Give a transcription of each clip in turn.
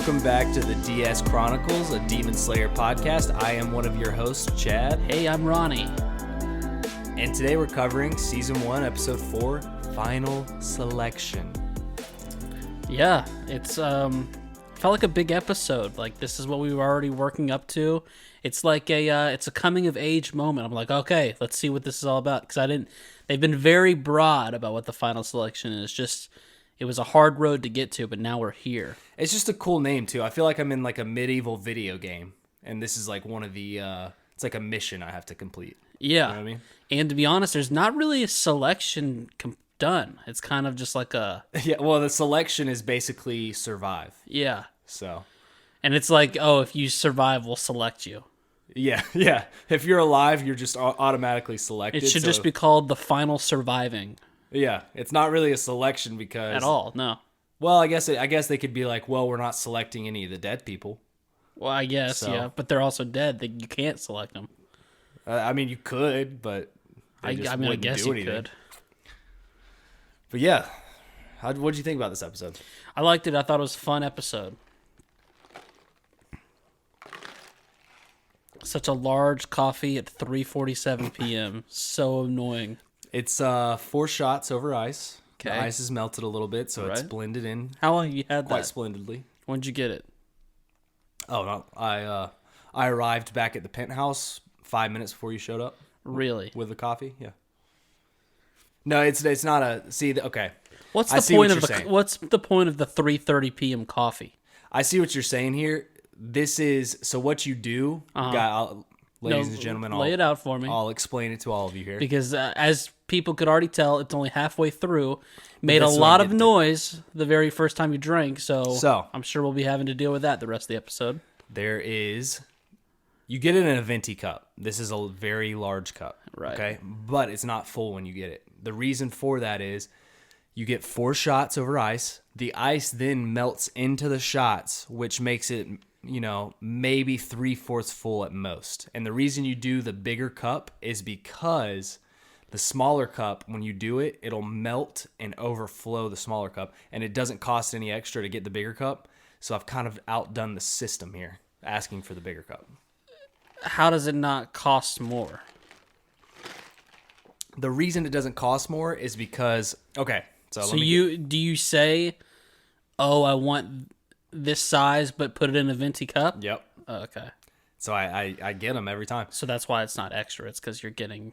welcome back to the DS Chronicles, a Demon Slayer podcast. I am one of your hosts, Chad. Hey, I'm Ronnie. And today we're covering Season 1, Episode 4, Final Selection. Yeah, it's felt like a big episode. Like, this is what we were already working up to. It's like it's a coming-of-age moment. I'm like, okay, let's see what this is all about. Because they've been very broad about what the Final Selection is. It was a hard road to get to, but now we're here. It's just a cool name, too. I feel like I'm in like a medieval video game. And this is like one of the, it's like a mission I have to complete. Yeah. You know what I mean? And to be honest, there's not really a selection done. It's kind of just like a... Yeah, well, the selection is basically survive. Yeah. So... And it's like, oh, if you survive, we'll select you. Yeah. If you're alive, you're just automatically selected. It should just be called the Final Surviving. Yeah, it's not really a selection because... At all, no. Well, I guess they could be like, well, we're not selecting any of the dead people. Well, I guess, yeah. But they're also dead. You can't select them. I mean, you could, but I guess you could. But yeah, what'd you think about this episode? I liked it. I thought it was a fun episode. Such a large coffee at 3:47 p.m. So annoying. It's 4 shots over ice. Okay. The ice is melted a little bit, so it's blended in. How long have you had that? Quite splendidly. When'd you get it? Oh, no, I arrived back at the penthouse 5 minutes before you showed up. Really? With the coffee, yeah. No, it's not a... See, okay. What's the point of the 3:30 p.m. coffee? I see what you're saying here. This is... So what you do... Ladies and gentlemen, lay it out for me. I'll explain it to all of you here. Because as people could already tell, it's only halfway through. Made a lot of noise the very first time you drank, so I'm sure we'll be having to deal with that the rest of the episode. There is... You get it in a venti cup. This is a very large cup. Right. Okay? But it's not full when you get it. The reason for that is you get 4 shots over ice. The ice then melts into the shots, which makes it... maybe 3/4 full at most. And the reason you do the bigger cup is because the smaller cup, when you do it, it'll melt and overflow the smaller cup. And it doesn't cost any extra to get the bigger cup. So I've kind of outdone the system here, asking for the bigger cup. How does it not cost more? The reason it doesn't cost more is because... Okay. So do you say, oh, I want... this size, but put it in a venti cup? Yep. Oh, okay. So I get them every time. So that's why it's not extra. It's because you're getting...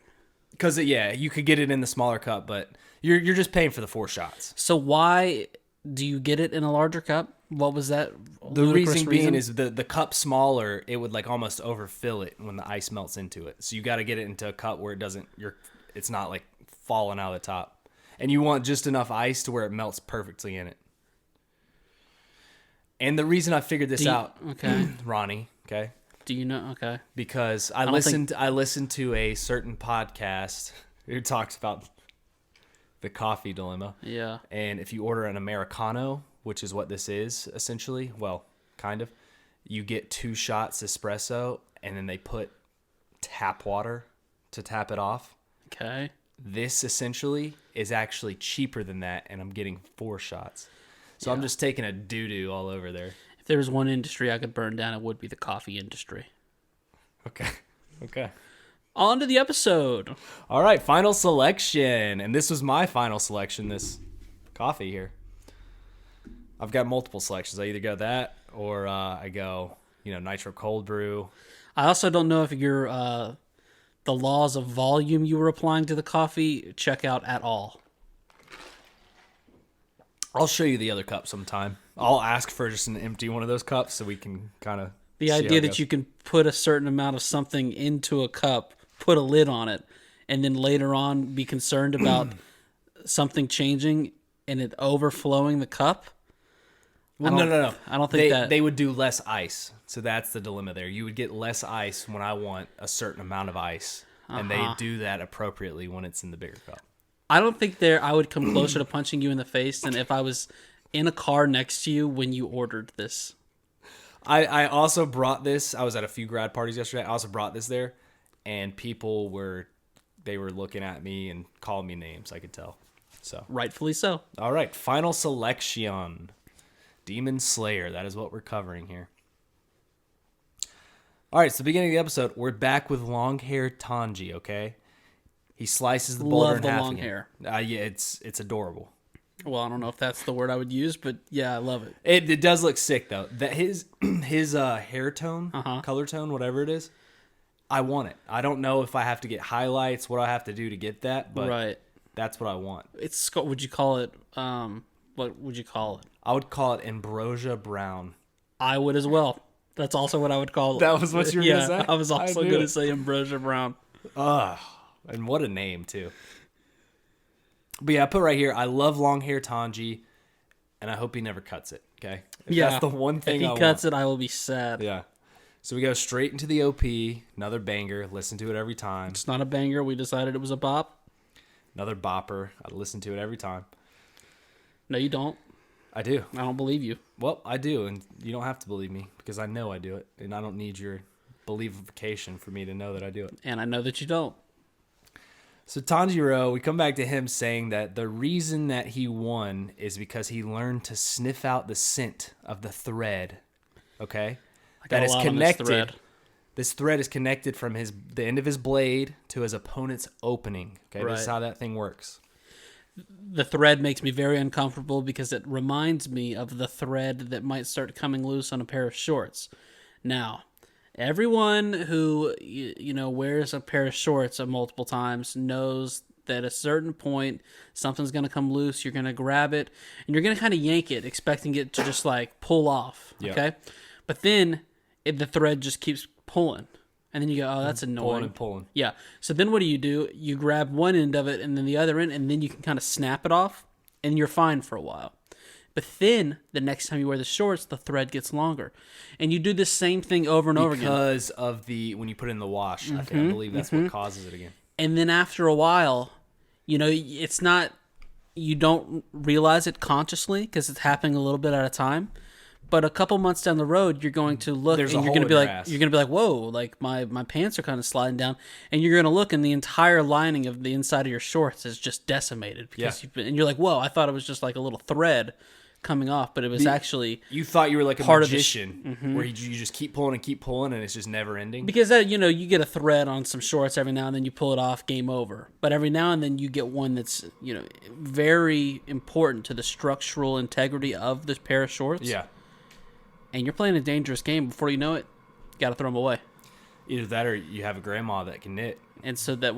Because, you could get it in the smaller cup, but you're just paying for the 4 shots. So why do you get it in a larger cup? What was that? The reason being is the cup smaller, it would like almost overfill it when the ice melts into it. So you got to get it into a cup where it's not like falling out of the top. And you want just enough ice to where it melts perfectly in it. And the reason I figured this out, Ronnie, okay? Do you know? Okay. Because I listened to a certain podcast who talks about the coffee dilemma. Yeah. And if you order an Americano, which is what this is essentially, well, kind of, you get 2 shots espresso, and then they put tap water to tap it off. Okay. This essentially is actually cheaper than that, and I'm getting 4 shots. So I'm just taking a doo-doo all over there. If there was one industry I could burn down, it would be the coffee industry. Okay. On to the episode. All right, final selection. And this was my final selection, this coffee here. I've got multiple selections. I either go that or I go, nitro cold brew. I also don't know if you're the laws of volume you were applying to the coffee check out at all. I'll show you the other cup sometime. I'll ask for just an empty one of those cups so we can kind of... The idea that you can put a certain amount of something into a cup, put a lid on it, and then later on be concerned about something changing and it overflowing the cup? Well, no. I don't think that... They would do less ice. So that's the dilemma there. You would get less ice when I want a certain amount of ice. And they do that appropriately when it's in the bigger cup. I don't think I would come closer to punching you in the face than if I was in a car next to you when you ordered this. I also brought this. I was at a few grad parties yesterday. I also brought this there, and people were looking at me and calling me names. I could tell. So rightfully so. All right, final selection. Demon Slayer. That is what we're covering here. All right, so beginning of the episode, we're back with long-haired Tanji, okay? He slices the boulder in half. Love the long hair. Yeah, it's adorable. Well, I don't know if that's the word I would use, but yeah, I love it. It does look sick, though. That his hair tone, color tone, whatever it is, I want it. I don't know if I have to get highlights, what I have to do to get that, but that's what I want. Would you call it, what would you call it? I would call it ambrosia brown. I would as well. That's also what I would call it. That was what you were going to say? I was also going to say ambrosia brown. And what a name, too. But yeah, I put right here, I love long hair Tanji, and I hope he never cuts it, okay? That's the one thing I want. If he cuts it, I will be sad. Yeah. So we go straight into the OP, another banger, listen to it every time. It's not a banger, we decided it was a bop. Another bopper, I listen to it every time. No, you don't. I do. I don't believe you. Well, I do, and you don't have to believe me, because I know I do it, and I don't need your believification for me to know that I do it. And I know that you don't. So Tanjiro, we come back to him saying that the reason that he won is because he learned to sniff out the scent of the thread, okay? That is connected. This thread is connected from the end of his blade to his opponent's opening, okay? This is how that thing works. The thread makes me very uncomfortable because it reminds me of the thread that might start coming loose on a pair of shorts. Now, everyone who wears a pair of shorts multiple times knows that at a certain point something's going to come loose. You're going to grab it and you're going to kind of yank it, expecting it to just like pull off. Okay, but then the thread just keeps pulling. And then you go, oh, that's annoying. Pulling. Yeah. So then what do? You grab one end of it and then the other end, and then you can kind of snap it off, and you're fine for a while. But then the next time you wear the shorts, the thread gets longer. And you do the same thing over and over again. Because of when you put it in the wash. I believe that's what causes it again. And then after a while, it's not, you don't realize it consciously because it's happening a little bit at a time. But a couple months down the road, you're going to look and you're going to be like, whoa, like my pants are kind of sliding down, and you're going to look and the entire lining of the inside of your shorts is just decimated because and you're like, whoa, I thought it was just like a little thread coming off, but it was actually you thought you were like a magician where you just keep pulling and it's just never ending. Because you get a thread on some shorts every now and then, you pull it off, game over. But every now and then you get one that's very important to the structural integrity of this pair of shorts. Yeah. And you're playing a dangerous game. Before you know it, you got to throw them away. Either that or you have a grandma that can knit. And so but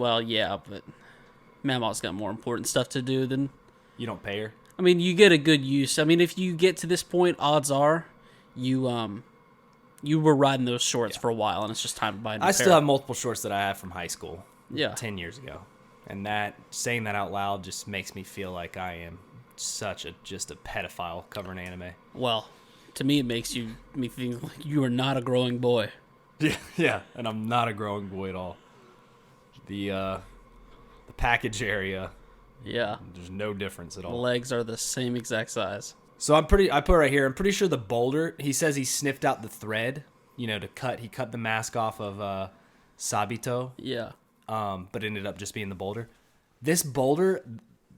Mama's got more important stuff to do than... You don't pay her? I mean, you get a good use. I mean, if you get to this point, odds are you were riding those shorts for a while, and it's just time to buy a new pair. Still have multiple shorts that I have from high school. 10 years ago. And saying that out loud just makes me feel like I am just a pedophile covering anime. Well... To me, it makes me think like you are not a growing boy. Yeah, and I'm not a growing boy at all. The package area, there's no difference at all. The legs are the same exact size. So I put right here, I'm pretty sure the boulder, he says he sniffed out the thread, to cut. He cut the mask off of Sabito. Yeah. But ended up just being the boulder. This boulder,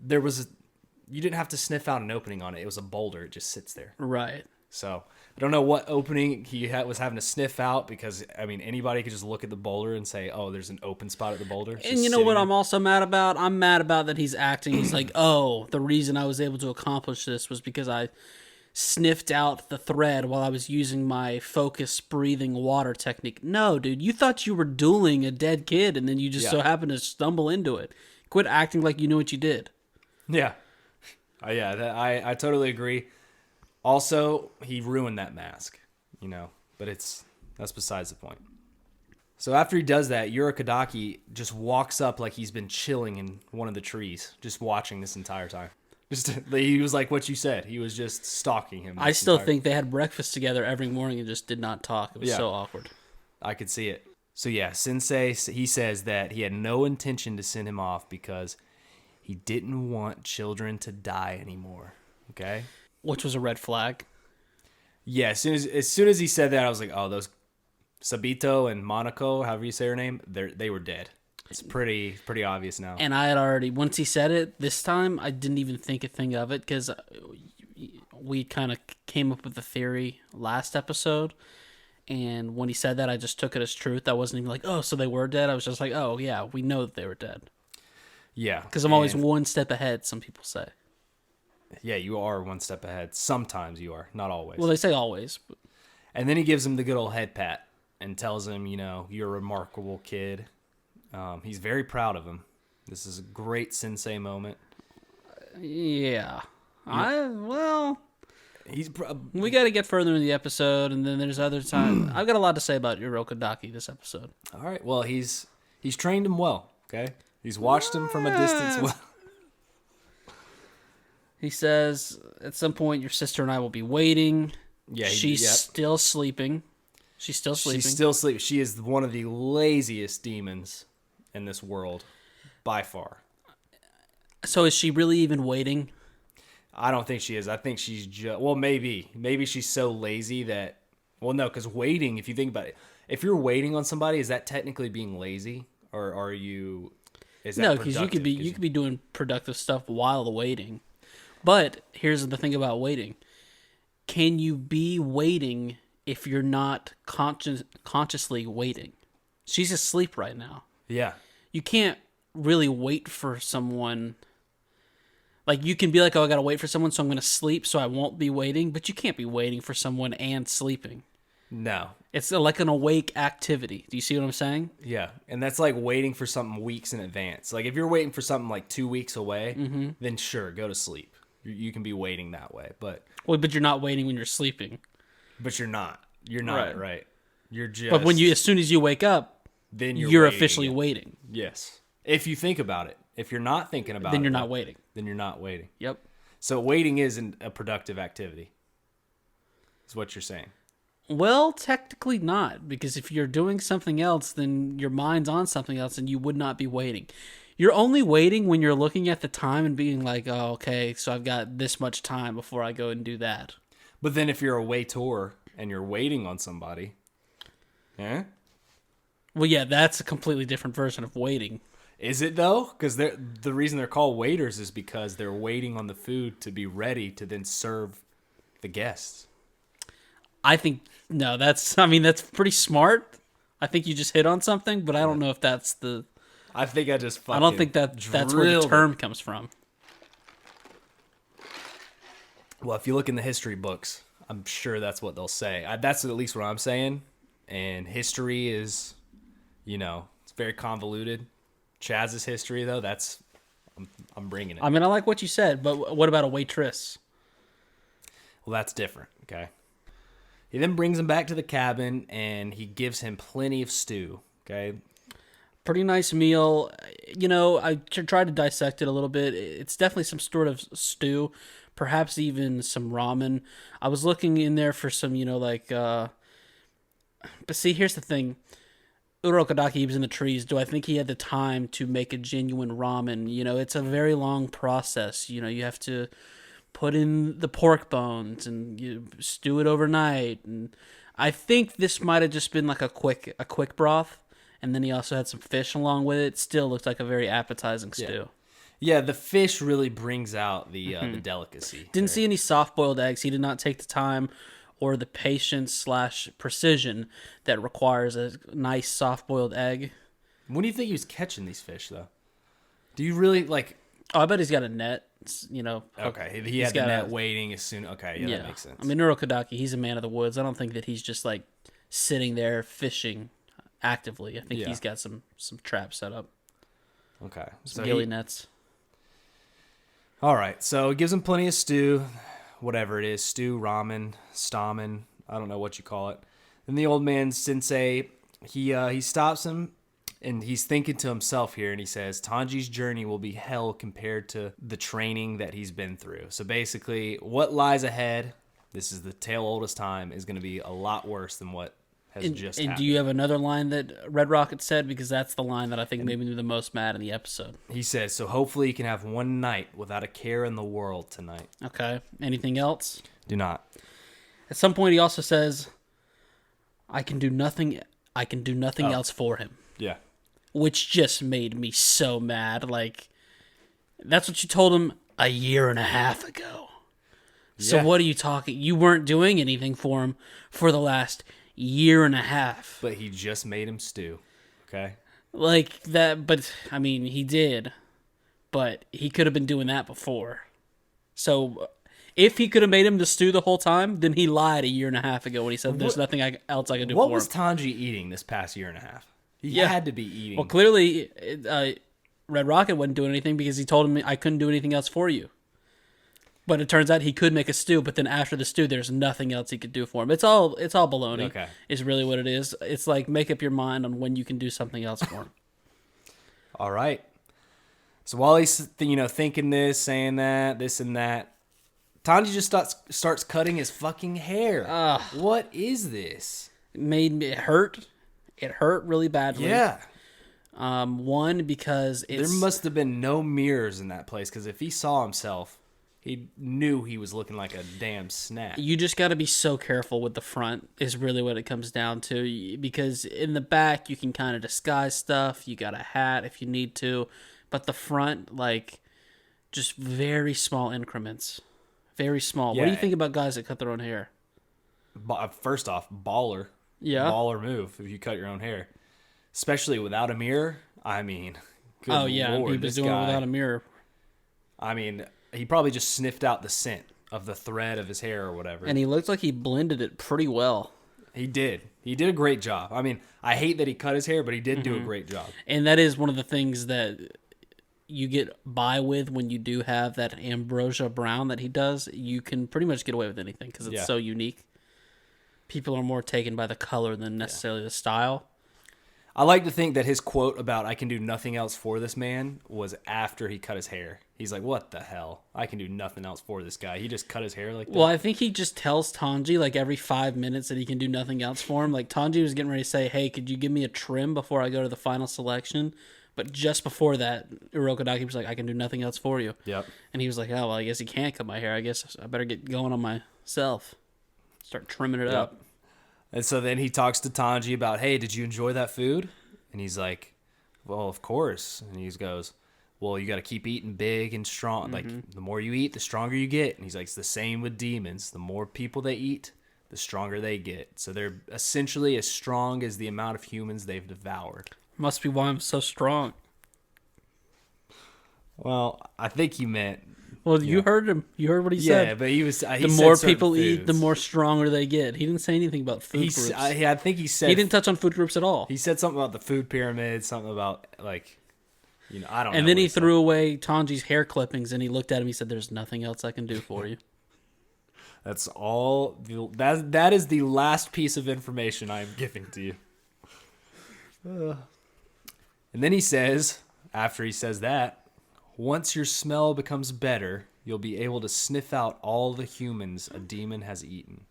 you didn't have to sniff out an opening on it. It was a boulder. It just sits there. Right. So I don't know what opening he was having to sniff out because, I mean, anybody could just look at the boulder and say, oh, there's an open spot at the boulder. And you know what I'm also mad about? I'm mad about that he's acting. He's like, oh, the reason I was able to accomplish this was because I sniffed out the thread while I was using my focus breathing water technique. No, dude, you thought you were dueling a dead kid and then you just so happened to stumble into it. Quit acting like you knew what you did. Yeah. I totally agree. Also, he ruined that mask, but that's besides the point. So after he does that, Urokodaki just walks up like he's been chilling in one of the trees, just watching this entire time. He was like what you said. He was just stalking him. I still think they had breakfast together every morning and just did not talk. It was so awkward. I could see it. So yeah, Sensei, he says that he had no intention to send him off because he didn't want children to die anymore. Okay? Which was a red flag. Yeah, as soon as he said that, I was like, oh, those Sabito and Monaco, however you say her name, they were dead. It's pretty obvious now. And I had already, once he said it this time, I didn't even think a thing of it because we kind of came up with the theory last episode. And when he said that, I just took it as truth. I wasn't even like, oh, so they were dead. I was just like, oh, yeah, we know that they were dead. Yeah. Because I'm always one step ahead, some people say. Yeah, you are one step ahead. Sometimes you are, not always. Well, they say always. But... And then he gives him the good old head pat and tells him, you're a remarkable kid. He's very proud of him. This is a great sensei moment. Yeah. We got to get further in the episode, and then there's other times. I've got a lot to say about Urokodaki this episode. All right. Well, he's trained him well. Okay, he's watched him from a distance well. He says, "At some point, your sister and I will be waiting." Yeah, she's still sleeping. She's still sleeping. She's still sleeping. She is one of the laziest demons in this world, by far. So is she really even waiting? I don't think she is. I think she's just... Well, maybe. Maybe she's so lazy that... Well, no, because waiting, if you think about it, if you're waiting on somebody, is that technically being lazy? Or are you... Is that no, because you could be doing productive stuff while waiting. But here's the thing about waiting. Can you be waiting if you're not consciously waiting? She's asleep right now. Yeah. You can't really wait for someone... Like, you can be like, oh, I gotta wait for someone, so I'm gonna sleep, so I won't be waiting. But you can't be waiting for someone and sleeping. No. It's like an awake activity. Do you see what I'm saying? Yeah. And that's like waiting for something weeks in advance. Like, if you're waiting for something like 2 weeks away, then sure, go to sleep. You can be waiting that way. But you're not waiting when you're sleeping. But you're not. You're not, right? You're just... But as soon as you wake up, then you're officially waiting. Yes. If you think about it. If you're not thinking about it... Then you're not waiting. Then you're not waiting. Yep. So waiting isn't a productive activity, is what you're saying. Well, technically not, because if you're doing something else, then your mind's on something else, and you would not be waiting. You're only waiting when you're looking at the time and being like, oh, okay, so I've got this much time before I go and do that. But then if you're a waiter and you're waiting on somebody, yeah? Well, yeah, that's a completely different version of waiting. Is it, though? Because the reason they're called waiters is because they're waiting on the food to be ready to then serve the guests. I think, no, that's pretty smart. I think you just hit on something, but I don't know if that's the... I think I just fucking... I don't think that's where the term comes from. Well, if you look in the history books, I'm sure that's what they'll say. That's at least what I'm saying. And history is, it's very convoluted. Chaz's history, though, I'm bringing it. I mean, I like what you said, but what about a waitress? Well, that's different, okay? He then brings him back to the cabin, and he gives him plenty of stew, okay? Pretty nice meal. I tried to dissect it a little bit. It's definitely some sort of stew, perhaps even some ramen. I was looking in there for some, but see, here's the thing. Urokodaki was in the trees. Do I think he had the time to make a genuine ramen? It's a very long process. You have to put in the pork bones and you stew it overnight. And I think this might have just been like a quick broth. And then he also had some fish along with it. Still looked like a very appetizing stew. Yeah, the fish really brings out the delicacy. Didn't see any soft-boiled eggs. He did not take the time or the patience/precision that requires a nice soft-boiled egg. When do you think he was catching these fish, though? Do you really, like... Oh, I bet he's got a net, Okay, he had the net waiting as soon... Okay, yeah, that makes sense. I mean, Urokodaki, he's a man of the woods. I don't think that he's just, like, sitting there fishing actively. I think he's got some traps set up. Okay. Some gilly nets. All right, so it gives him plenty of stew... Whatever it is, stew, ramen, stamen, I don't know what you call it. Then the old man, sensei, he stops him, and he's thinking to himself here, and he says, Tanji's journey will be hell compared to the training that he's been through. So basically, what lies ahead, this is the tale old as time, is going to be a lot worse than what has just happened. And do you have another line that Red Rocket said? Because that's the line that I think made me the most mad in the episode. He says, so hopefully you can have one night without a care in the world tonight. Okay. Anything else? Do not. At some point he also says, I can do nothing else for him. Yeah. Which just made me so mad. Like, that's what you told him a year and a half ago. So what are you talking? You weren't doing anything for him for the last year and a half. But he just made him stew. Okay? Like that, but I mean, he did. But he could have been doing that before. So if he could have made him the stew the whole time, then he lied a year and a half ago when he said there's nothing else I can do for him. What was Tanji eating this past year and a half? He had to be eating. Well, clearly, Red Rocket wasn't doing anything because he told him I couldn't do anything else for you. But it turns out he could make a stew, but then after the stew, there's nothing else he could do for him. It's all baloney. Okay. Is really what it is. It's like make up your mind on when you can do something else for him. All right. So while he's thinking this, saying that, this and that, Tanji just starts cutting his fucking hair. What is this? It made me hurt. It hurt really badly. Yeah. One, because there must have been no mirrors in that place, because if he saw himself, he knew he was looking like a damn snack. You just got to be so careful with the front is really what it comes down to, because in the back you can kind of disguise stuff. You got a hat if you need to, but the front, like, just very small increments. Very small. Yeah. What do you think about guys that cut their own hair? First off, baller. Yeah. Baller move if you cut your own hair. Especially without a mirror. I mean, good oh, yeah. Lord, He was doing it without a mirror. I mean, he probably just sniffed out the scent of the thread of his hair or whatever. And he looked like he blended it pretty well. He did. He did a great job. I mean, I hate that he cut his hair, but he did do a great job. And that is one of the things that you get by with when you do have that ambrosia brown that he does. You can pretty much get away with anything because it's so unique. People are more taken by the color than necessarily the style. I like to think that his quote about "I can do nothing else for this man" was after he cut his hair. He's like, "What the hell? I can do nothing else for this guy." He just cut his hair like that. Well, I think he just tells Tanji like every 5 minutes that he can do nothing else for him. Like Tanji was getting ready to say, "Hey, could you give me a trim before I go to the final selection?" But just before that, Urokodaki was like, "I can do nothing else for you." Yep. And he was like, "Oh, well, I guess he can't cut my hair. I guess I better get going on myself. Start trimming it up." And so then he talks to Tanji about, "Hey, did you enjoy that food?" And he's like, "Well, of course." And he goes, "Well, you got to keep eating big and strong. Like, the more you eat, the stronger you get." And he's like, "It's the same with demons. The more people they eat, the stronger they get. So they're essentially as strong as the amount of humans they've devoured." Must be why I'm so strong. Well, I think he meant... Well, you heard him. You heard what he said. Yeah, but he was... the more people eat, the more stronger they get. He didn't say anything about food groups. I think he said... He didn't touch on food groups at all. He said something about the food pyramid, something about, like... I don't know. And then he threw away Tanji's hair clippings, and he looked at him. He said, "There's nothing else I can do for you." That's all. That is the last piece of information I am giving to you. And then he says, after he says that, "Once your smell becomes better, you'll be able to sniff out all the humans a demon has eaten."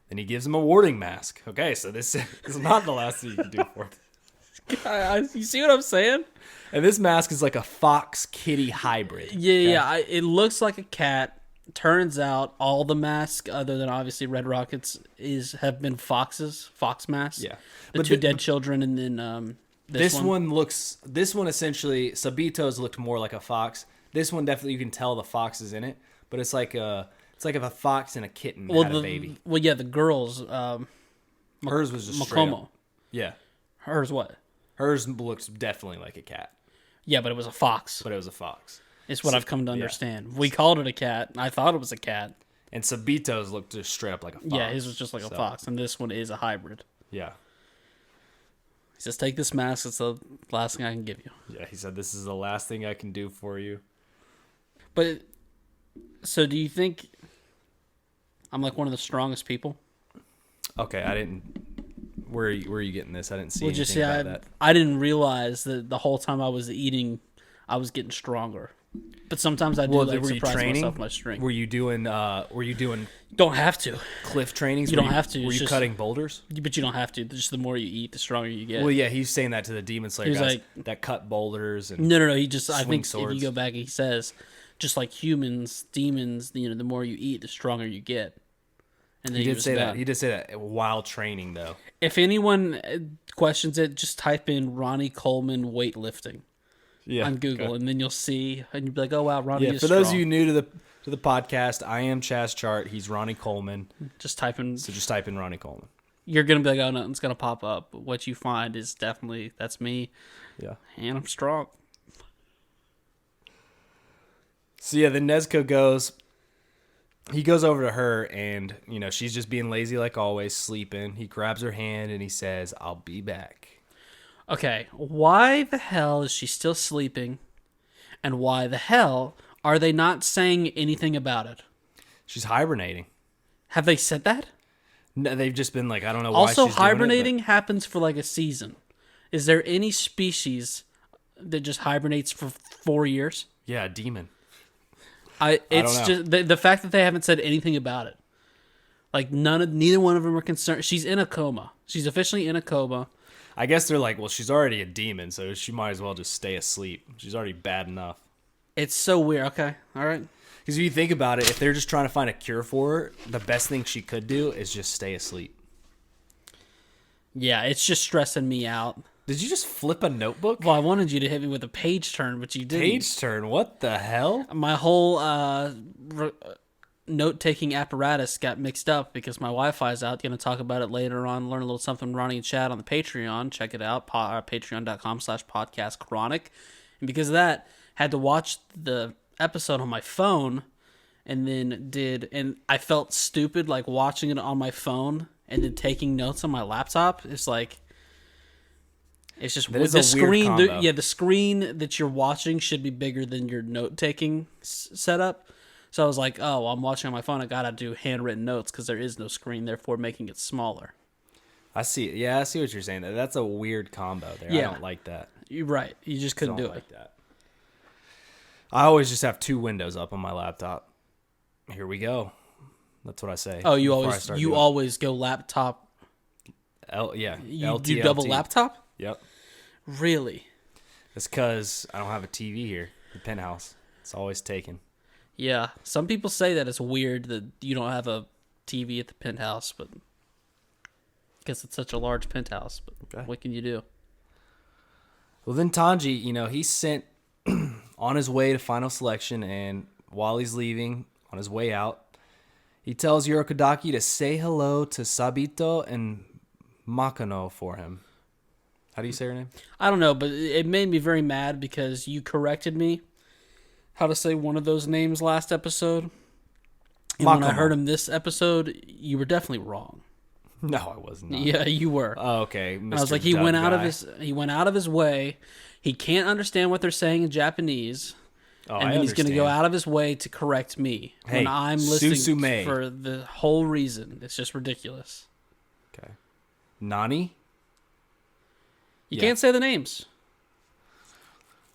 Then he gives him a warding mask. Okay, so this is not the last thing you can do for him. You see what I'm saying? And this mask is like a fox kitty hybrid. Yeah. It looks like a cat. Turns out all the masks, other than obviously Red Rocket's, have been fox masks. Yeah, the two dead children, and then this one. This one essentially, Sabito's looked more like a fox. This one definitely, you can tell the fox is in it, but it's like if a fox and a kitten had a baby. Well, yeah, the girls. Hers was just straight Makomo. up. Yeah, Hers what? hers looks definitely like a cat, Yeah, but it was a fox. but it was a fox. It's what I've come to understand. We called it a cat. I thought it was a cat. And Sabito's looked just straight up like a fox. Yeah, his was just like a fox, and this one is a hybrid. Yeah. He says, "Take this mask. It's the last thing I can give you." Yeah, he said, "This is the last thing I can do for you." But, so do you think I'm like one of the strongest people? Okay, I didn't... Where are you getting this? I didn't see anything Just about that. I didn't realize that the whole time I was eating, I was getting stronger. But sometimes I do Well, like were you surprise training? myself with my strength. Were you doing Don't have to. cliff trainings? You don't have to. Were It's you just- cutting boulders? But you don't have to. Just the more you eat, the stronger you get. Well, yeah, he's saying that to the Demon Slayer He was guys like- that cut boulders and No. He just, I Swing think swords. if you go back, he says, just like humans, demons, the more you eat, the stronger you get. And then he did was say done. that. He did say that while training, though. If anyone questions it, just type in Ronnie Coleman weightlifting Yeah, on Google, and then you'll see, and you'll be like, "Oh wow, Ronnie Yeah, is for those strong." of you new to to the podcast. I am Chaz Chart. He's Ronnie Coleman. Just type in. So just type in Ronnie Coleman. You're gonna be like, oh, nothing's gonna pop up. But what you find is definitely that's me. Yeah. And I'm strong. So yeah, then Nezuko goes. He goes over to her, and she's just being lazy like always, sleeping. He grabs her hand and he says, "I'll be back." Okay, why the hell is she still sleeping? And why the hell are they not saying anything about it? She's hibernating. Have they said that? No, they've just been like, I don't know why Also, she's doing hibernating it, happens for like a season. Is there any species that just hibernates for 4 years? Yeah, a demon. It's don't just the fact that they haven't said anything about it. Like neither one of them are concerned. She's in a coma. She's officially in a coma. I guess they're like, well, she's already a demon, so she might as well just stay asleep. She's already bad enough. It's so weird. Okay, all right. Because if you think about it, if they're just trying to find a cure for her, the best thing she could do is just stay asleep. Yeah, it's just stressing me out. Did you just flip a notebook? Well, I wanted you to hit me with a page turn, but you didn't. Page turn? What the hell? My whole note-taking apparatus got mixed up because my Wi-Fi is out. Going to talk about it later on. Learn a little something Ronnie and Chad on the Patreon. Check it out. Patreon.com/podcastchronic. And because of that, had to watch the episode on my phone, and I felt stupid like watching it on my phone and then taking notes on my laptop. It's just that is the a screen. weird combo. The screen that you're watching should be bigger than your note-taking setup. So I was like, oh, I'm watching on my phone. I gotta do handwritten notes because there is no screen, therefore making it smaller. I see. Yeah, I see what you're saying. That's a weird combo there. Yeah. I don't like that. You're right. You just couldn't do it. Like that. I always just have 2 windows up on my laptop. Here we go. That's what I say. Oh, you always go laptop. You do double laptop? Yep. Really? It's because I don't have a TV here. The penthouse. It's always taken. Yeah. Some people say that it's weird that you don't have a TV at the penthouse, but because it's such a large penthouse. But okay. What can you do? Well, then Tanji, he's sent on his way to final selection, and while he's leaving, on his way out, he tells Urokodaki to say hello to Sabito and Makano for him. How do you say her name? I don't know, but it made me very mad because you corrected me how to say one of those names last episode. And when I heard him this episode, you were definitely wrong. No, I was not. Yeah, you were. Oh, okay. I was like, he went out of his way. He can't understand what they're saying in Japanese. Oh, and then he's going to go out of his way to correct me when I'm listening Susume. for the whole reason. It's just ridiculous. Okay. Nani? You can't say the names.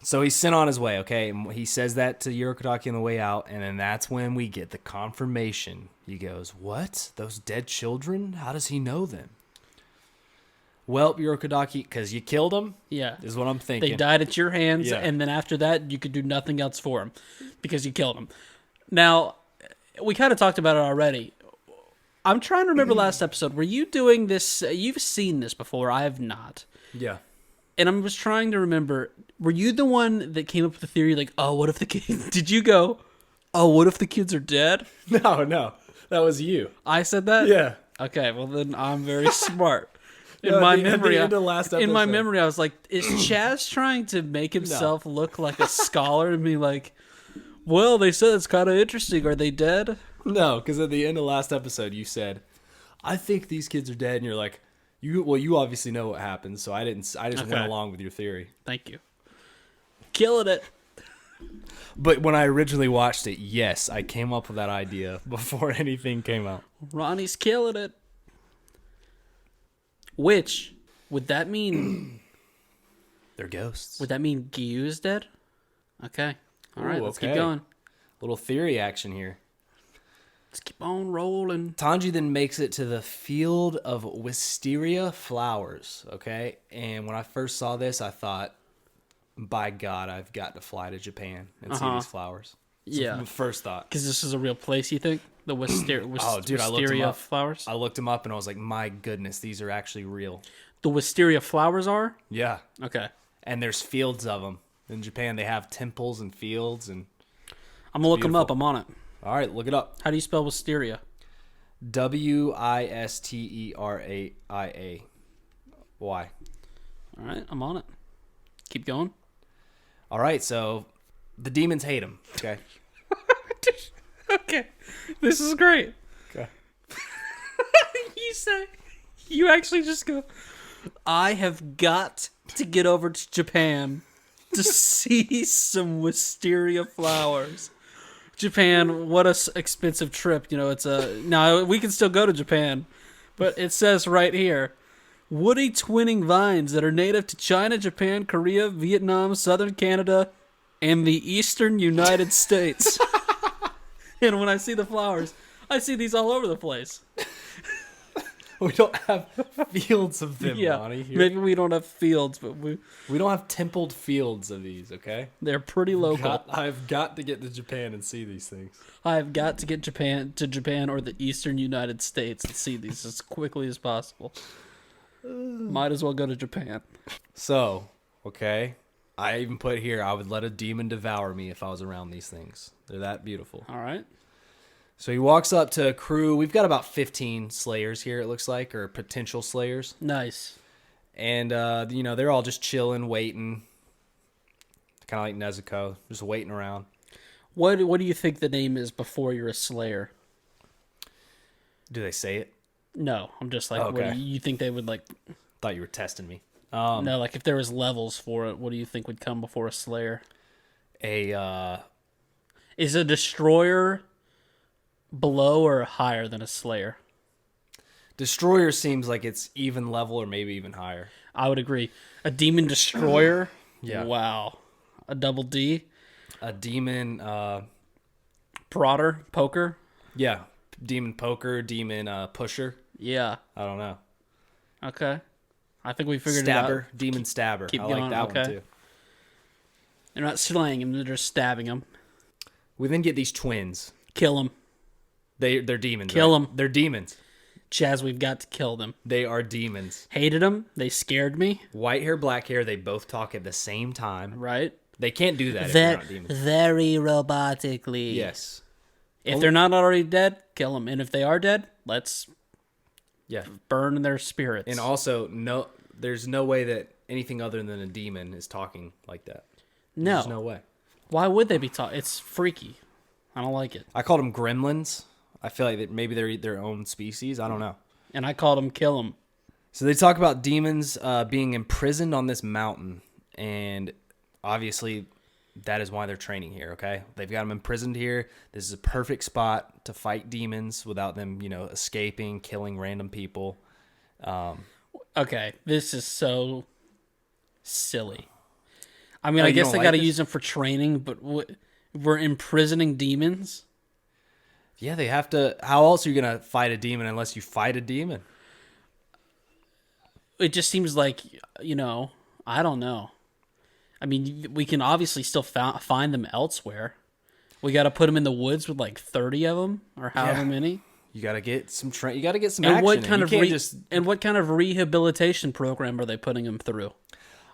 So he's sent on his way, okay? And he says that to Urokodaki on the way out, and then that's when we get the confirmation. He goes, what? Those dead children? How does he know them? Well, Urokodaki, because you killed them? Yeah. Is what I'm thinking. They died at your hands, Yeah. and then after that, you could do nothing else for them because you killed them. Now, we kind of talked about it already. I'm trying to remember last episode. Were you doing this? You've seen this before. I have not. Yeah. And I'm just trying to remember, were you the one that came up with the theory like, oh, what if the kids... Did you go, oh, what if the kids are dead? No. That was you. I said that? Yeah. Okay, well then I'm very smart. In No, my at the memory, end of last in my episode. memory, I was like, is Chaz trying to make himself look like a scholar and be like, well, they said it's kind of interesting. Are they dead? No, because at the end of last episode, you said, I think these kids are dead. And you're like, you obviously know what happened. So I just went along with your theory. Thank you. Killing it. But when I originally watched it, yes, I came up with that idea before anything came out. Ronnie's killing it. Which, would that mean... They're ghosts. Would that mean Gyu is dead? Okay. All right, let's keep going. Little theory action here. Let's keep on rolling. Tanji then makes it to the field of wisteria flowers, okay? And when I first saw this, I thought, by God, I've got to fly to Japan and see these flowers. So Yeah. the first thought. Because this is a real place, you think? The wisteria Oh, dude, I looked them wisteria up. flowers? I looked them up and I was like, my goodness, these are actually real. The wisteria flowers are? Yeah. Okay. And there's fields of them. In Japan, they have temples and fields. And I'm going to look them up. I'm on it. All right, look it up. How do you spell wisteria? Wisteria. Why? All right, I'm on it. Keep going. All right, so the demons hate him. Okay. Okay, this is great. Okay. You actually just go, I have got to get over to Japan to see some wisteria flowers. Japan, what a expensive trip. You know, now we can still go to Japan, but it says right here, woody twinning vines that are native to China, Japan, Korea, Vietnam, southern Canada, and the eastern United States. And when I see the flowers, I see these all over the place. We don't have fields of them, Ronnie. Here. Maybe we don't have fields, but we don't have templed fields of these, okay? They're pretty local. I've got to get to Japan and see these things. I've got to get to Japan or the eastern United States and see these as quickly as possible. Might as well go to Japan. So, okay. I even put here, I would let a demon devour me if I was around these things. They're that beautiful. All right. So he walks up to a crew. We've got about 15 slayers here, it looks like, or potential slayers. Nice. And, they're all just chilling, waiting. Kind of like Nezuko, just waiting around. What do you think the name is before you're a slayer? Do they say it? No, I'm just like, okay. What do you think they would like? Thought you were testing me. No, like if there was levels for it, what do you think would come before a slayer? Is a destroyer below or higher than a slayer? Destroyer seems like it's even level or maybe even higher. I would agree. A demon destroyer? Yeah. Wow. A double D? A demon... Poker? Yeah. Demon poker, demon pusher. Yeah. I don't know. Okay. I think we figured Stabber, it out. demon stabber. Keep I going, like that okay. one too. They're not slaying him, they're just stabbing him. We then get these twins. Kill him. They're demons. Kill right? them. They're demons. Chaz, we've got to kill them. They are demons. Hated them. They scared me. White hair, black hair. They both talk at the same time. Right. They can't do that if they're not demons. Very robotically. Yes. If they're not already dead, kill them. And if they are dead, let's burn their spirits. And also, there's no way that anything other than a demon is talking like that. There's no way. Why would they be talking? It's freaky. I don't like it. I called them gremlins. I feel like maybe they're their own species. I don't know. And I called them kill them. So they talk about demons being imprisoned on this mountain. And obviously, that is why they're training here, okay? They've got them imprisoned here. This is a perfect spot to fight demons without them, escaping, killing random people. Okay, this is so silly. I mean, I guess they got to use them for training, but we're imprisoning demons? Yeah, they have to. How else are you going to fight a demon unless you fight a demon? It just seems like, I don't know. I mean, we can obviously still find them elsewhere. We got to put them in the woods with like 30 of them or however many. You got to get some you got to get some action. What kind of rehabilitation program are they putting them through?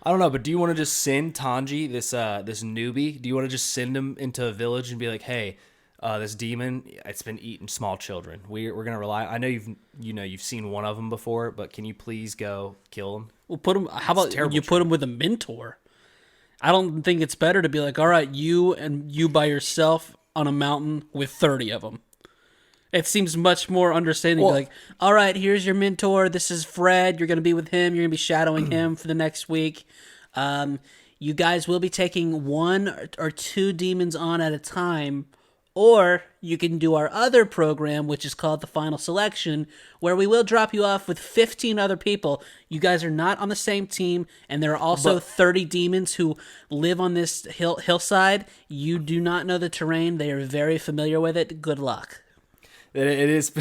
I don't know, but do you want to just send Tanji, this newbie? Do you want to just send him into a village and be like, "Hey, this demon, it's been eating small children. We're gonna rely. I know you've seen one of them before, but can you please go kill him?" Well, put him. How about you put him with a mentor? I don't think it's better to be like, all right, you by yourself on a mountain with 30 of them. It seems much more understanding. Well, like, all right, here's your mentor. This is Fred. You're going to be with him. You're going to be shadowing him for the next week. You guys will be taking 1 or 2 demons on at a time, or you can do our other program, which is called the Final Selection, where we will drop you off with 15 other people. You guys are not on the same team, and there are also 30 demons who live on this hillside. You do not know the terrain. They are very familiar with it. Good luck. It is,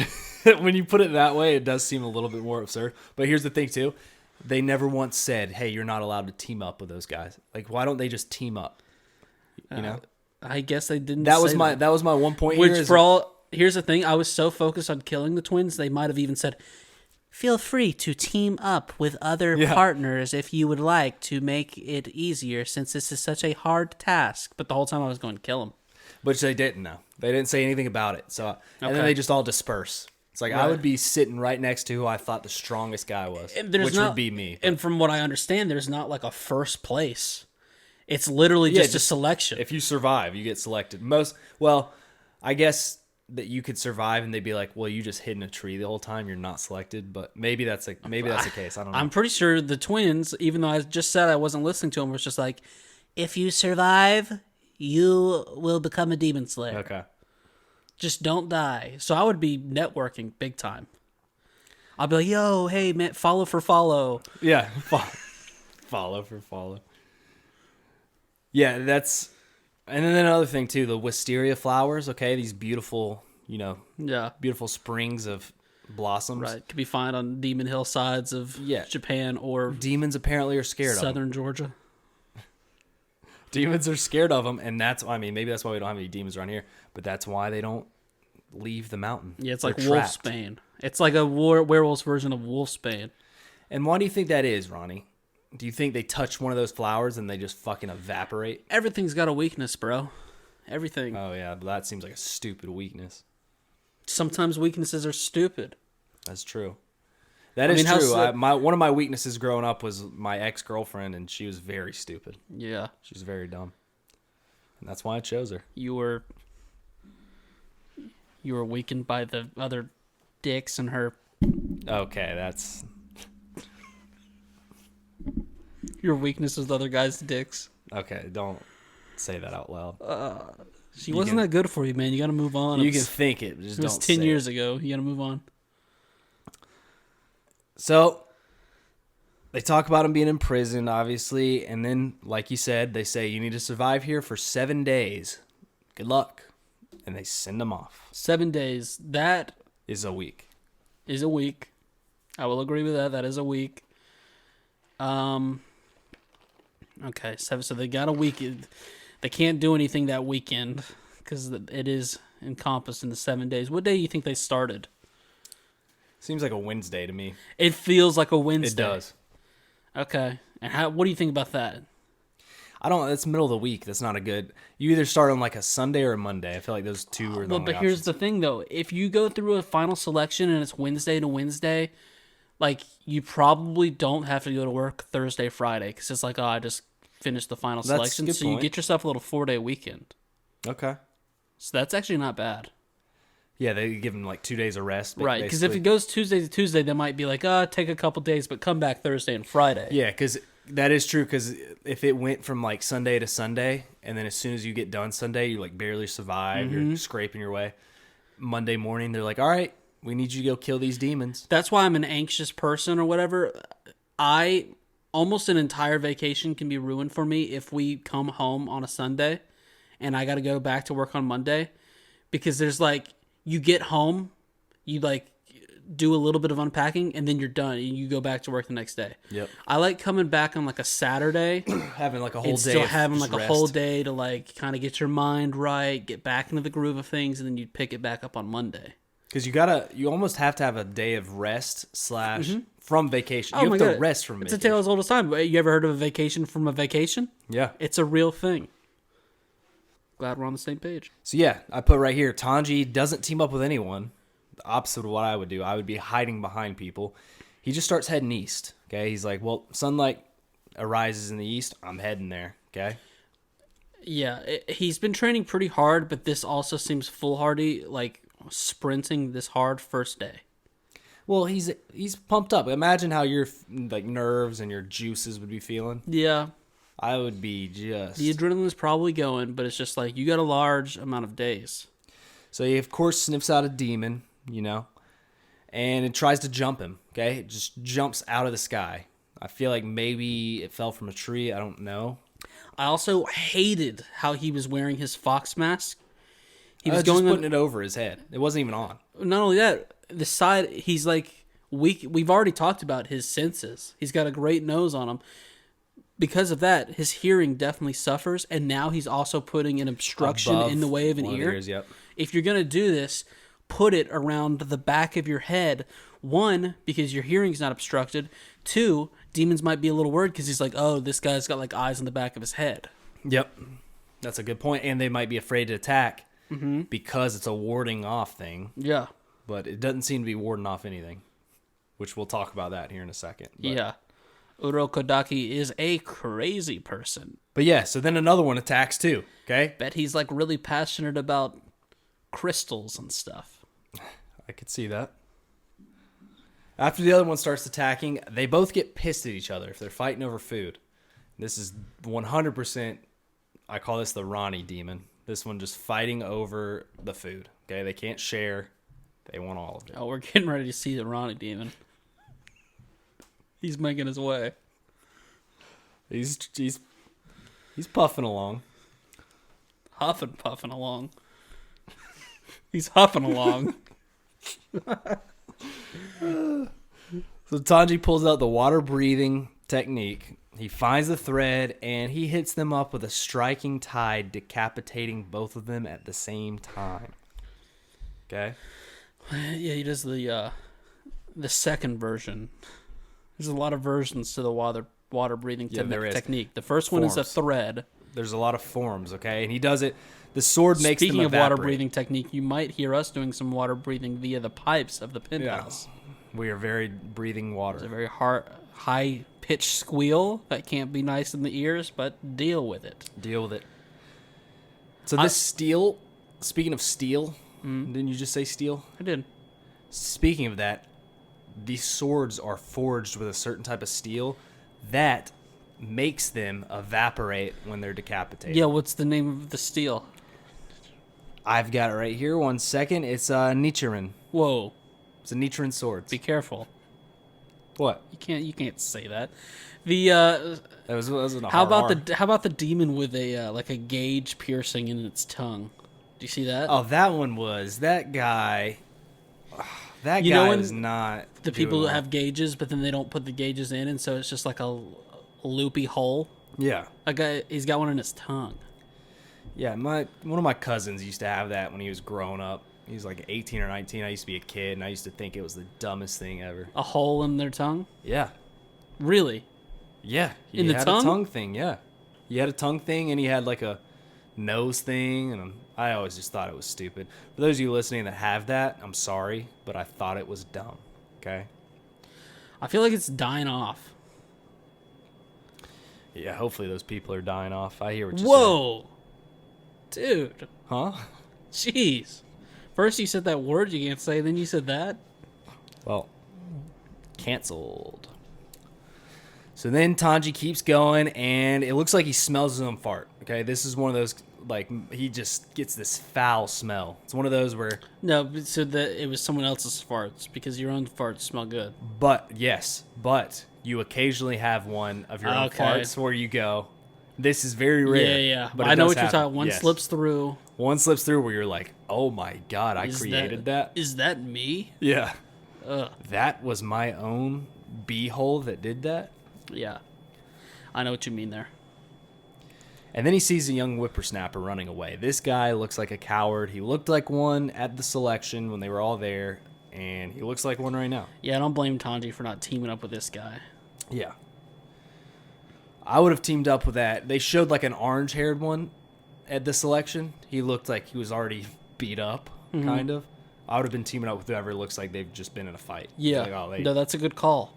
when you put it that way, it does seem a little bit more absurd. But here's the thing, too. They never once said, hey, you're not allowed to team up with those guys. Like, why don't they just team up? I guess they didn't. That was my one point. Here's the thing. I was so focused on killing the twins, they might have even said, feel free to team up with other partners if you would like to make it easier, since this is such a hard task. But the whole time I was going, kill them. Which they didn't know. They didn't say anything about it. So and then they just all disperse. It's like I would be sitting right next to who I thought the strongest guy was, which would be me. And from what I understand, there's not like a first place. It's literally just a selection. If you survive, you get selected. I guess that you could survive and they'd be like, well, you just hid in a tree the whole time. You're not selected. But maybe that's the case. I don't know. I'm pretty sure the twins, even though I just said I wasn't listening to them, was just like, if you survive, you will become a demon slayer. Okay. Just don't die. So I would be networking big time. I'll be like, yo, hey, man, follow for follow. Yeah. Follow for follow. Yeah, that's... And then another thing, too, the wisteria flowers, okay? These beautiful, beautiful springs of blossoms. Right. Could be found on demon hillsides of Japan or... Demons apparently are scared of them. Southern Georgia. Demons are scared of them, and maybe that's why we don't have any demons around here, but that's why they don't leave the mountain. Yeah, it's like Wolfsbane. It's like a werewolf's version of Wolfsbane. And why do you think that is, Ronnie? Do you think they touch one of those flowers and they just fucking evaporate? Everything's got a weakness, bro. Everything. Oh, yeah, but that seems like a stupid weakness. Sometimes weaknesses are stupid. That's true. That is true. One of my weaknesses growing up was my ex-girlfriend, and she was very stupid. Yeah. She was very dumb. And that's why I chose her. You were weakened by the other dicks in her... Okay, that's... Your weakness is the other guy's dicks. Okay, don't say that out loud. She wasn't that good for you, man. You got to move on. You can think it, just don't say it. It was 10 years ago. You got to move on. So, they talk about him being in prison, obviously, and then, like you said, they say, you need to survive here for 7 days. Good luck. And they send him off. 7 days. That... is a week. Is a week. I will agree with that. That is a week. Okay, so they got a week. They can't do anything that weekend because it is encompassed in the 7 days. What day do you think they started? Seems like a Wednesday to me. It feels like a Wednesday. It does. Okay. And what do you think about that? That's middle of the week. That's not a good... You either start on like a Sunday or a Monday. I feel like those two are the only but here's the thing, though. If you go through a final selection and it's Wednesday to Wednesday, like, you probably don't have to go to work Thursday, Friday, because it's like, I just finished the final selection. So you get yourself a little 4-day weekend. Okay. So that's actually not bad. Yeah, they give them like 2 days of rest. Right, because if it goes Tuesday to Tuesday, they might be like, take a couple days, but come back Thursday and Friday. Yeah, because that is true, because if it went from like Sunday to Sunday, and then as soon as you get done Sunday, you like barely survive, you're scraping your way. Monday morning, they're like, all right, we need you to go kill these demons. That's why I'm an anxious person or whatever. Almost an entire vacation can be ruined for me if we come home on a Sunday and I got to go back to work on Monday, because there's like, you get home, you like do a little bit of unpacking, and then you're done and you go back to work the next day. Yep. I like coming back on like a Saturday, having like a whole day, still having like rest. A whole day to like kind of get your mind right, get back into the groove of things, and then you pick it back up on Monday. Because you almost have to have a day of rest / from vacation. You have to rest from vacation. It's a tale as old as time. You ever heard of a vacation from a vacation? Yeah. It's a real thing. Glad we're on the same page. So yeah, I put right here, Tanji doesn't team up with anyone. The opposite of what I would do. I would be hiding behind people. He just starts heading east. Okay, he's like, well, sunlight arises in the east. I'm heading there. Okay. Yeah, he's been training pretty hard, but this also seems foolhardy, like sprinting this hard first day. Well, he's pumped up. Imagine how your like nerves and your juices would be feeling. Yeah. I would be just... The adrenaline's probably going, but it's just like, you got a large amount of days. So he, of course, sniffs out a demon, and it tries to jump him, okay? It just jumps out of the sky. I feel like maybe it fell from a tree. I don't know. I also hated how he was wearing his fox mask. He was just putting it over his head. It wasn't even on. Not only that, the side, he's like weak. We've already talked about his senses. He's got a great nose on him. Because of that, his hearing definitely suffers, and now he's also putting an obstruction in the way of an ear. Ears, yep. If you're going to do this, put it around the back of your head. 1, because your hearing's not obstructed. 2, demons might be a little worried because he's like, oh, this guy's got like eyes on the back of his head. Yep. That's a good point. And they might be afraid to attack because it's a warding off thing. Yeah. But it doesn't seem to be warding off anything, which we'll talk about that here in a second. But, Yeah. Urokodaki is a crazy person. But yeah, so then another one attacks too, okay? Bet he's like really passionate about crystals and stuff. I could see that. After the other one starts attacking, they both get pissed at each other if they're fighting over food. This is 100%, I call this the Ronnie Demon. This one just fighting over the food, okay? They can't share. They want all of it. Oh, we're getting ready to see the Ronnie Demon. He's making his way. He's puffing along. Puffing along. He's huffing along. So Tanji pulls out the water breathing technique. He finds the thread and he hits them up with a striking tide, decapitating both of them at the same time. Okay? Yeah, he does the second version. There's a lot of versions to the water breathing technique. The first one is a thread. There's a lot of forms, okay? And he does it. The sword makes them evaporate. Speaking of water breathing technique, you might hear us doing some water breathing via the pipes of the penthouse. Yeah. We are very breathing water. It's a very high pitched squeal that can't be nice in the ears, but deal with it. Deal with it. So this steel, speaking of steel, didn't you just say steel? I did. Speaking of that, these swords are forged with a certain type of steel that makes them evaporate when they're decapitated. Yeah, what's the name of the steel? I've got it right here. 1 second. It's Nichiren. Whoa. It's a Nichiren sword. Be careful. What? You can't say that. The that wasn't a how about hard R. how about the demon with a like a gauge piercing in its tongue? Do you see that? Oh, that one was that guy. That guy was not the people who well. have gauges, but then they don't put the gauges in, and so it's just like a loopy hole. Yeah. He's got one in his tongue. Yeah, one of my cousins used to have that when he was growing up. He was like 18 or 19. I used to be a kid, and I used to think it was the dumbest thing ever. A hole in their tongue? Yeah. Really? Yeah. In the had tongue? A tongue thing, yeah. He had a tongue thing, and he had like a nose thing, and I always just thought it was stupid. For those of you listening that have that, I'm sorry, but I thought it was dumb, okay? I feel like it's dying off. Yeah, hopefully those people are dying off. I hear what you're Whoa! Dude. Huh? Jeez. First you said that word you can't say, then you said that? Well, canceled. So then Tanji keeps going, and it looks like he smells his own fart. Okay, this is one of those, like, he just gets this foul smell. It's one of those where... No, so it was someone else's farts, because your own farts smell good. But you occasionally have one of your own farts where you go, this is very rare. Yeah. But I know what you're talking about. One slips through. One slips through where you're like, oh my God, I created that. Is that me? Yeah. Ugh. That was my own beehole that did that? Yeah. I know what you mean there. And then he sees a young whippersnapper running away. This guy looks like a coward. He looked like one at the selection when they were all there, and he looks like one right now. Yeah, I don't blame Tanji for not teaming up with this guy. Yeah. I would have teamed up with that. They showed like an orange-haired one at the selection. He looked like he was already beat up, kind of. I would have been teaming up with whoever looks like they've just been in a fight. Yeah. Like, No, that's a good call.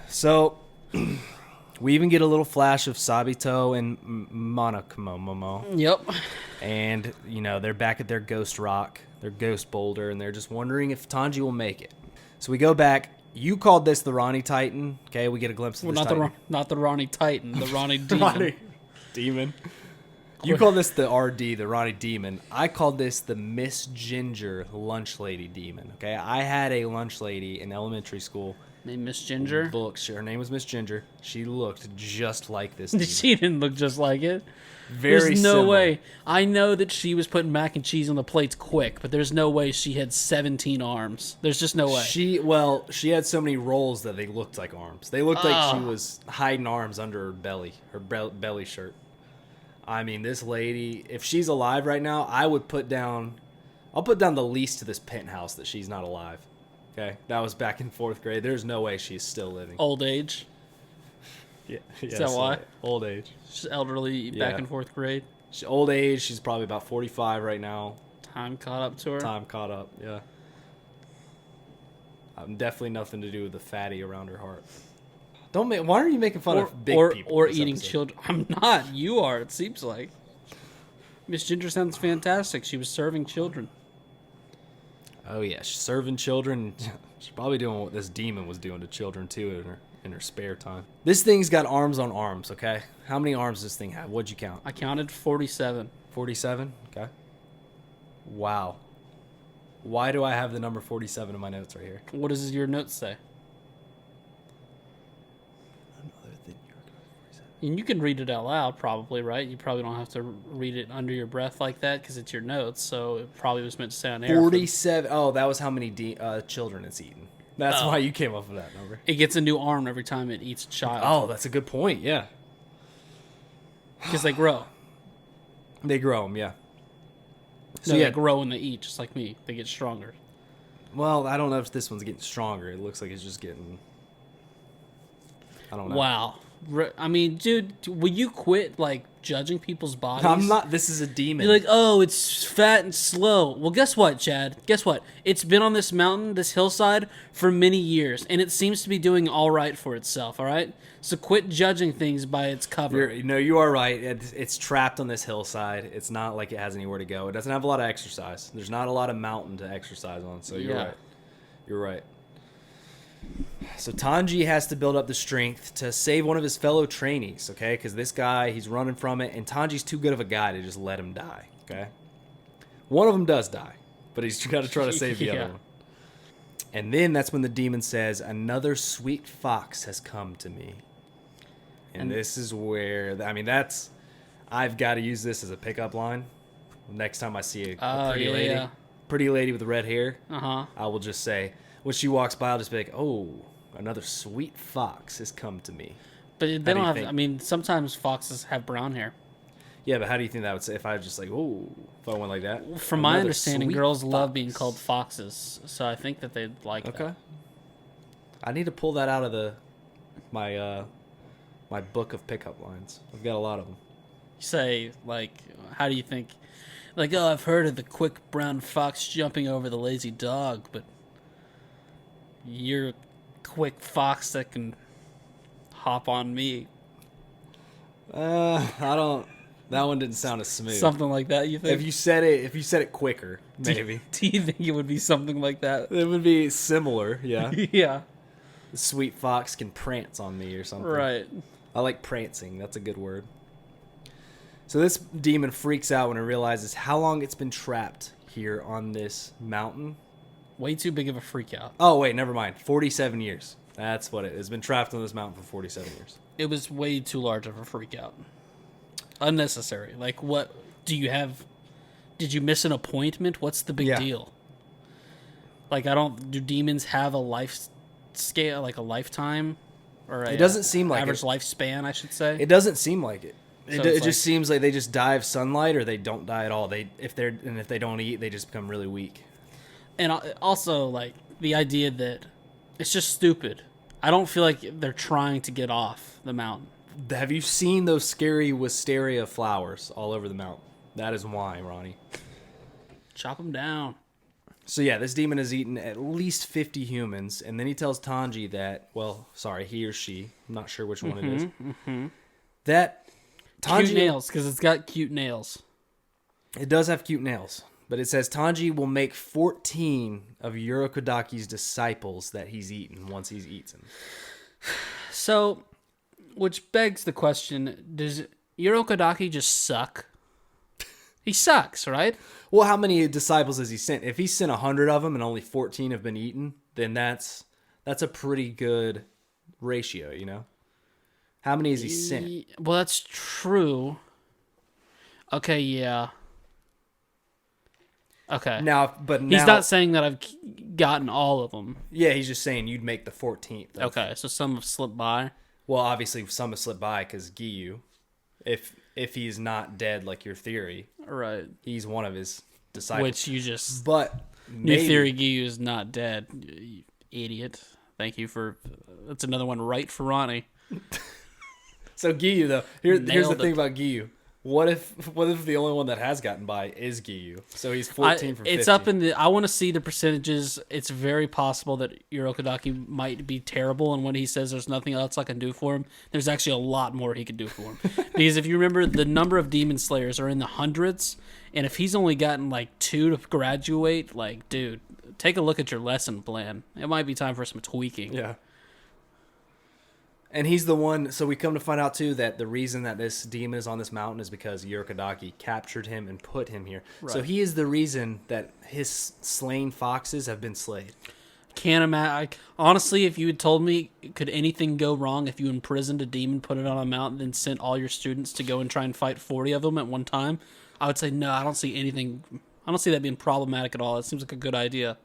So... we even get a little flash of Sabito and Monokomo. Yep. And, they're back at their ghost rock, their ghost boulder, and they're just wondering if Tanji will make it. So we go back. You called this the Ronnie Titan. Okay, we get a glimpse of this Titan. Not the Ronnie Titan, the Ronnie Demon. Ronnie Demon. You call this the RD, the Ronnie Demon. I called this the Miss Ginger Lunch Lady Demon. Okay, I had a lunch lady in elementary school. Named Miss Ginger? Her name was Miss Ginger. She looked just like this demon. She didn't look just like it. There's no similar. way. I know that she was putting mac and cheese on the plates quick, but there's no way she had 17 arms. There's just no way. She had so many rolls that they looked like arms. They looked like she was hiding arms under her belly, belly shirt. I mean, this lady, if she's alive right now, I'll put down the lease to this penthouse that she's not alive. Okay? That was back in 4th grade. There's no way she's still living. Old age. Yeah, Is that why? Old age. She's elderly, back and forth grade. Old age. She's probably about 45 right now. Time caught up to her. Time caught up. Yeah. Definitely nothing to do with the fatty around her heart. Why are you making fun of big people? Or eating children. I'm not. You are, it seems like. Miss Ginger sounds fantastic. She was serving children. Oh, yeah. She's serving children. She's probably doing what this demon was doing to children, too, in her spare time. This thing's got arms on arms, okay? How many arms does this thing have? What'd you count? I counted 47. 47? Okay. Wow. Why do I have the number 47 in my notes right here? What does your notes say? And you can read it out loud, probably, right? You probably don't have to read it under your breath like that because it's your notes, so it probably was meant to say on air. 47. Oh, that was how many children it's eaten. That's why you came up with that number. It gets a new arm every time it eats a child. Oh, that's a good point, yeah. Because they grow. They grow them, yeah. So they grow when they eat, just like me. They get stronger. Well, I don't know if this one's getting stronger. It looks like it's just getting... I don't know. Wow. I mean, dude, will you quit, like, judging people's bodies? I'm not. This is a demon. You're like, oh, it's fat and slow. Well, guess what, Chad? Guess what? It's been on this mountain, this hillside, for many years, and it seems to be doing all right for itself, all right? So quit judging things by its cover. You are right. It's trapped on this hillside. It's not like it has anywhere to go. It doesn't have a lot of exercise. There's not a lot of mountain to exercise on, so you're right. You're right. So Tanji has to build up the strength to save one of his fellow trainees, okay? Because this guy, he's running from it, and Tanji's too good of a guy to just let him die, okay? One of them does die, but he's got to try to save the other one. And then that's when the demon says, another sweet fox has come to me. And this is where, I've got to use this as a pickup line. Next time I see a pretty lady with red hair, I will just say, when she walks by, I'll just be like, oh, another sweet fox has come to me. But they don't have, sometimes foxes have brown hair. Yeah, but how do you think that would say if I was just like, oh, if I went like that? From my understanding, girls love being called foxes, so I think that they'd like that. Okay. I need to pull that out of my book of pickup lines. I've got a lot of them. You say, like, how do you think? Like, oh, I've heard of the quick brown fox jumping over the lazy dog, but you're a quick fox that can hop on me. I don't. That one didn't sound as smooth. Something like that, you think? If you said it quicker, maybe. Do you think it would be something like that? It would be similar, yeah. Yeah. The sweet fox can prance on me or something. Right. I like prancing. That's a good word. So this demon freaks out when it realizes how long it's been trapped here on this mountain. Way too big of a freak out. Oh, wait, never mind. 47 years. That's what it is. It's been trapped on this mountain for 47 years. It was way too large of a freak out. Unnecessary. Like, what do you have? Did you miss an appointment? What's the big deal? Like, do demons have a life scale, like a lifetime? Or it doesn't seem like average lifespan, I should say. It doesn't seem like it. It just seems like they just die of sunlight or they don't die at all. If they don't eat, they just become really weak. And also, like, the idea that it's just stupid. I don't feel like they're trying to get off the mountain. Have you seen those scary wisteria flowers all over the mountain? That is why, Ronnie. Chop them down. So yeah, this demon has eaten at least 50 humans, and then he tells Tanji that, he or she, I'm not sure which one it is, that Tanji... Cute nails, because it's got cute nails. It does have cute nails. But it says Tanji will make 14 of Urokodaki's disciples that he's eaten once he's eaten. So, which begs the question, does Urokodaki just suck? He sucks, right? Well, how many disciples has he sent? If he sent 100 of them and only 14 have been eaten, then that's a pretty good ratio, you know? How many has he sent? Well, that's true. Okay, yeah. Okay. Now, he's not saying that I've gotten all of them. Yeah, he's just saying you'd make the 14th. Okay, so some have slipped by. Well, obviously some have slipped by because Giyu, if he's not dead like your theory, right? He's one of his disciples. Which you just. But your theory, Giyu is not dead. You idiot. Thank you for. That's another one right for Ronnie. So Giyu though, here's the Nailed thing it. about Giyu. What if the only one that has gotten by is Giyu? So he's 14 from 50. It's up in the. I want to see the percentages. It's very possible that Urokodaki might be terrible, and when he says there's nothing else I can do for him, there's actually a lot more he could do for him. Because if you remember, the number of demon slayers are in the hundreds, and if he's only gotten like 2 to graduate, like, dude, take a look at your lesson plan. It might be time for some tweaking. Yeah. And he's the one, so we come to find out, too, that the reason that this demon is on this mountain is because Urokodaki captured him and put him here. Right. So he is the reason that his slain foxes have been slayed. Can't imagine. Honestly, if you had told me, could anything go wrong if you imprisoned a demon, put it on a mountain, then sent all your students to go and try and fight 40 of them at one time? I would say, no, I don't see anything. I don't see that being problematic at all. It seems like a good idea.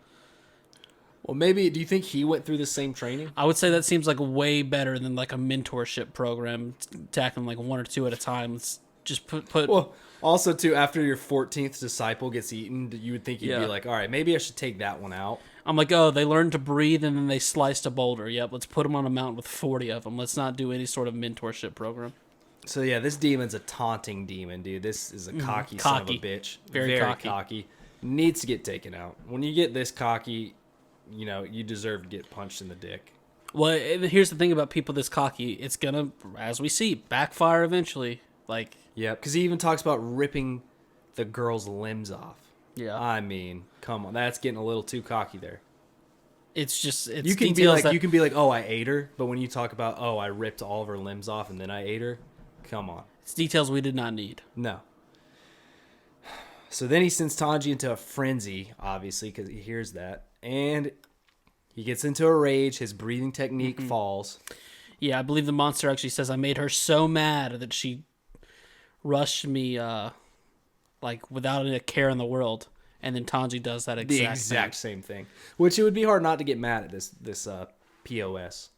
Well, maybe, do you think he went through the same training? I would say that seems like way better than like a mentorship program, tackling like 1 or 2 at a time. Let's just put. Well, also, too, after your 14th disciple gets eaten, you would think you'd be like, all right, maybe I should take that one out. I'm like, oh, they learned to breathe and then they sliced a boulder. Yep, let's put them on a mountain with 40 of them. Let's not do any sort of mentorship program. So, yeah, this demon's a taunting demon, dude. This is a cocky son of a bitch. Very cocky. Needs to get taken out. When you get this cocky, you know, you deserve to get punched in the dick. Well, here's the thing about people this cocky. It's going to, as we see, backfire eventually. Like, yeah, because he even talks about ripping the girl's limbs off. Yeah. I mean, come on. That's getting a little too cocky there. It's just, it's you can details be like, oh, I ate her. But when you talk about, oh, I ripped all of her limbs off and then I ate her, come on. It's details we did not need. No. So then he sends Tanji into a frenzy, obviously, because he hears that. And he gets into a rage. His breathing technique falls. Yeah, I believe the monster actually says, I made her so mad that she rushed me like without a care in the world. And then Tanji does that exact same thing. Which it would be hard not to get mad at this POS.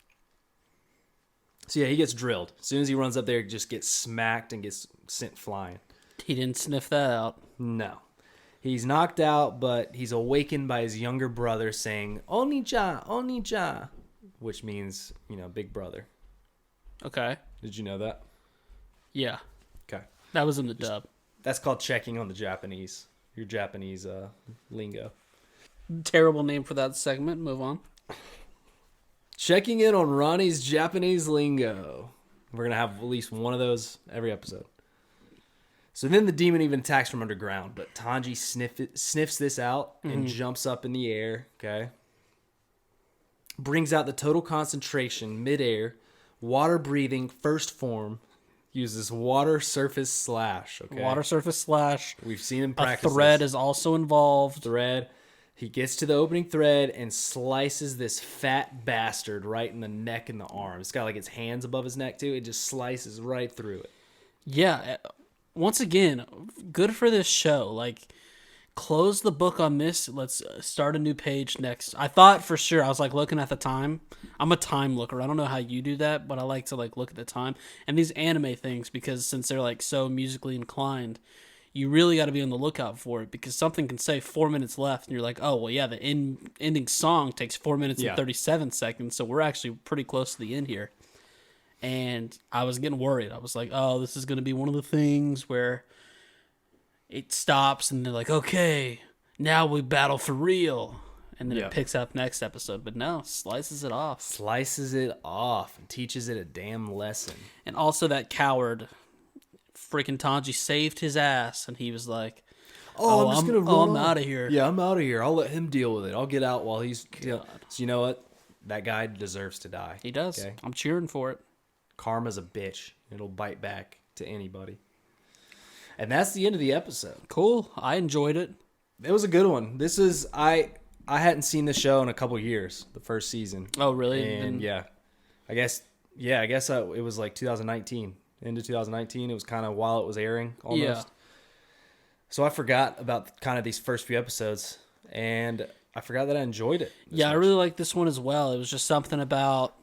So yeah, he gets drilled. As soon as he runs up there, he just gets smacked and gets sent flying. He didn't sniff that out. No. He's knocked out, but he's awakened by his younger brother saying, Onija, Onija, which means, you know, big brother. Okay. Did you know that? Yeah. Okay. That was in the dub. That's called checking on the Japanese. Your Japanese lingo. Terrible name for that segment. Move on. Checking in on Ronnie's Japanese lingo. We're going to have at least one of those every episode. So then the demon even attacks from underground, but Tanji sniffs this out and jumps up in the air, okay? Brings out the total concentration midair, water breathing, first form, uses water surface slash, okay? Water surface slash. We've seen him practice A thread this. is also involved. Thread. He gets to the opening thread and slices this fat bastard right in the neck and the arm. It's got like its hands above his neck too. It just slices right through it. Yeah. Once again, good for this show. Like, close the book on this. Let's start a new page next. I thought for sure, I was like looking at the time. I'm a time looker. I don't know how you do that, but I like to like look at the time. And these anime things, because since they're like so musically inclined, you really got to be on the lookout for it, because something can say 4 minutes left and you're like, oh, well, yeah, the ending song takes 4 minutes and 37 seconds. So we're actually pretty close to the end here. And I was getting worried. I was like, oh, this is going to be one of the things where it stops and they're like, okay, now we battle for real. And then it picks up next episode. But no, slices it off. Slices it off and teaches it a damn lesson. And also that coward, freaking Tanji, saved his ass. And he was like, I'm just going to run. I'm out of here. Yeah, I'm out of here. I'll let him deal with it. I'll get out while he's... So you know what? That guy deserves to die. He does. Okay? I'm cheering for it. Karma's a bitch. It'll bite back to anybody. And that's the end of the episode. Cool. I enjoyed it. It was a good one. This is... I hadn't seen this show in a couple years, the first season. Oh, really? And I guess it was like 2019. Into 2019. It was kind of while it was airing almost. Yeah. So I forgot about kind of these first few episodes, and I forgot that I enjoyed it. Yeah, I really like this one as well. It was just something about...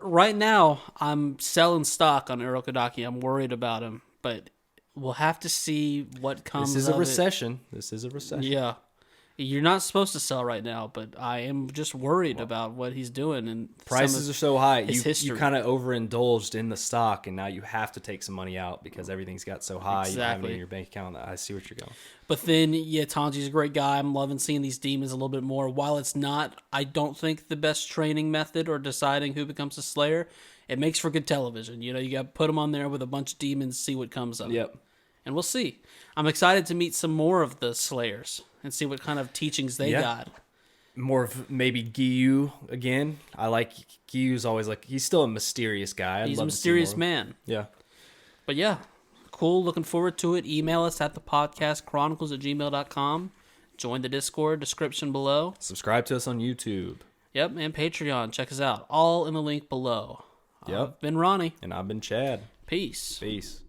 Right now, I'm selling stock on Urokodaki. I'm worried about him, but we'll have to see what comes. This is a recession. This is a recession. Yeah, You're not supposed to sell right now, but I am just worried about what he's doing. And Prices are so high. His You kind of overindulged in the stock, and now you have to take some money out because everything's got so high. You don't have it in your bank account. I see what you're going. But then, yeah, Tanji's a great guy. I'm loving seeing these demons a little bit more. While it's not, I don't think, the best training method or deciding who becomes a Slayer, it makes for good television. You know, you got to put them on there with a bunch of demons, see what comes up. Yep. And we'll see. I'm excited to meet some more of the Slayers and see what kind of teachings they got. More of maybe Giyu again. I like Giyu's always like, he's still a mysterious guy. He's a mysterious man. Yeah. But yeah, cool. Looking forward to it. Email us at thepodcastchronicles@gmail.com. Join the Discord, description below. Subscribe to us on YouTube. Yep, and Patreon. Check us out. All in the link below. Yep. I've been Ronnie. And I've been Chad. Peace. Peace.